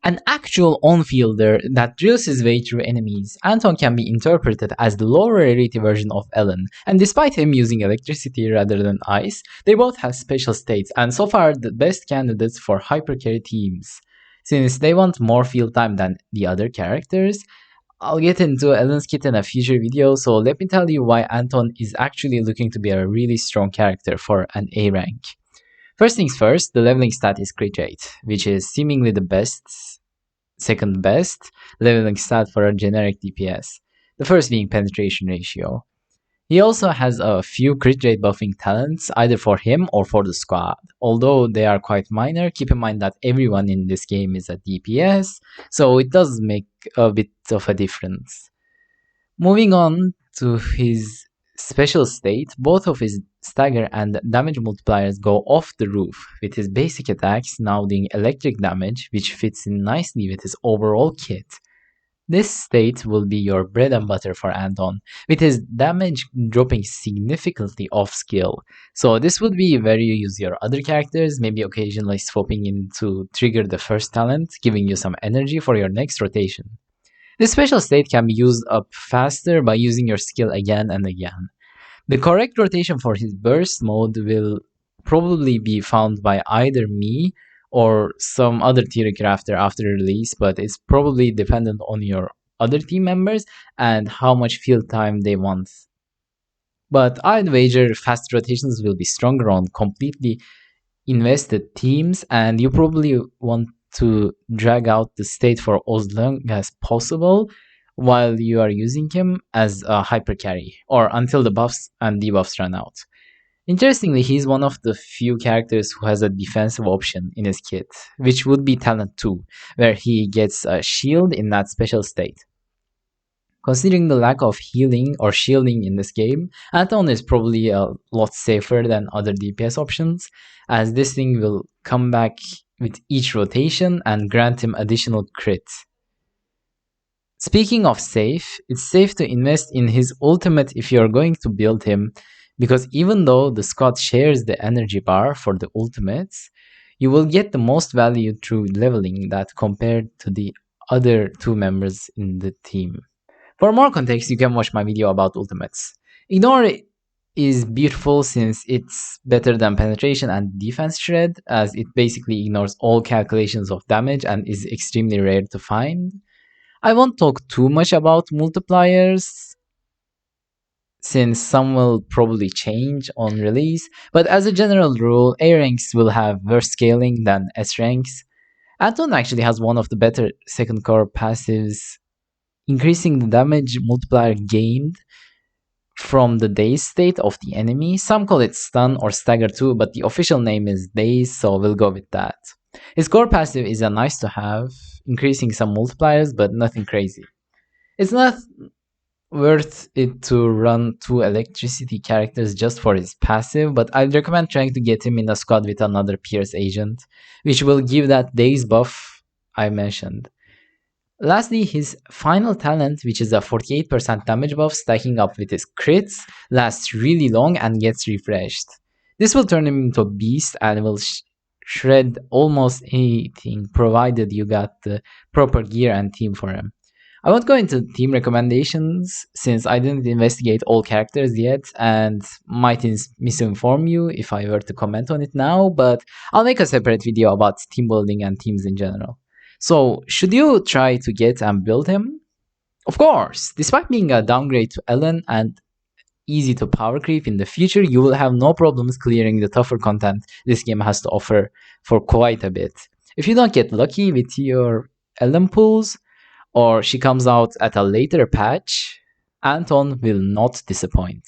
An actual on-fielder that drills his way through enemies, Anton can be interpreted as the lower rarity version of Ellen, and despite him using electricity rather than ice, they both have special states and so far the best candidates for hypercarry teams. Since they want more field time than the other characters, I'll get into Ellen's kit in a future video, so let me tell you why Anton is actually looking to be a really strong character for an A rank. First things first, the leveling stat is crit rate, which is seemingly the second best leveling stat for a generic DPS, the first being penetration ratio. He also has a few crit rate buffing talents, either for him or for the squad. Although they are quite minor, keep in mind that everyone in this game is a DPS, so it does make a bit of a difference. Moving on to his special state, both of his stagger and damage multipliers go off the roof, with his basic attacks now doing electric damage, which fits in nicely with his overall kit. This state will be your bread and butter for Anton, with his damage dropping significantly off skill. So this would be where you use your other characters, maybe occasionally swapping in to trigger the first talent, giving you some energy for your next rotation. This special state can be used up faster by using your skill again and again. The correct rotation for his burst mode will probably be found by either me or some other tier crafter after release, but it's probably dependent on your other team members and how much field time they want. But I'd wager fast rotations will be stronger on completely invested teams, and you probably want to drag out the state for as long as possible while you are using him as a hyper carry, or until the buffs and debuffs run out. Interestingly, he's one of the few characters who has a defensive option in his kit, which would be talent 2, where he gets a shield in that special state. Considering the lack of healing or shielding in this game, Anton is probably a lot safer than other DPS options, as this thing will come back with each rotation and grant him additional crit. Speaking of safe, it's safe to invest in his ultimate if you're going to build him, because even though the squad shares the energy bar for the ultimates, you will get the most value through leveling that compared to the other two members in the team. For more context, you can watch my video about ultimates. Ignore is beautiful since it's better than penetration and defense shred, as it basically ignores all calculations of damage and is extremely rare to find. I won't talk too much about multipliers, since some will probably change on release, but as a general rule, A ranks will have worse scaling than S ranks. Anton actually has one of the better second core passives, increasing the damage multiplier gained from the daze state of the enemy. Some call it stun or stagger too, but the official name is daze, so we'll go with that. His core passive is a nice to have, increasing some multipliers, but nothing crazy. It's not worth it to run 2 electricity characters just for his passive, but I'd recommend trying to get him in a squad with another Pierce agent, which will give that daze buff I mentioned. Lastly, his final talent, which is a 48% damage buff stacking up with his crits, lasts really long and gets refreshed. This will turn him into a beast and will shred almost anything, provided you got the proper gear and team for him. I won't go into team recommendations since I didn't investigate all characters yet and might misinform you if I were to comment on it now, but I'll make a separate video about team building and teams in general. So, should you try to get and build him? Of course! Despite being a downgrade to Ellen and easy to power creep in the future, you will have no problems clearing the tougher content this game has to offer for quite a bit. If you don't get lucky with your Ellen pulls, or she comes out at a later patch, Anton will not disappoint.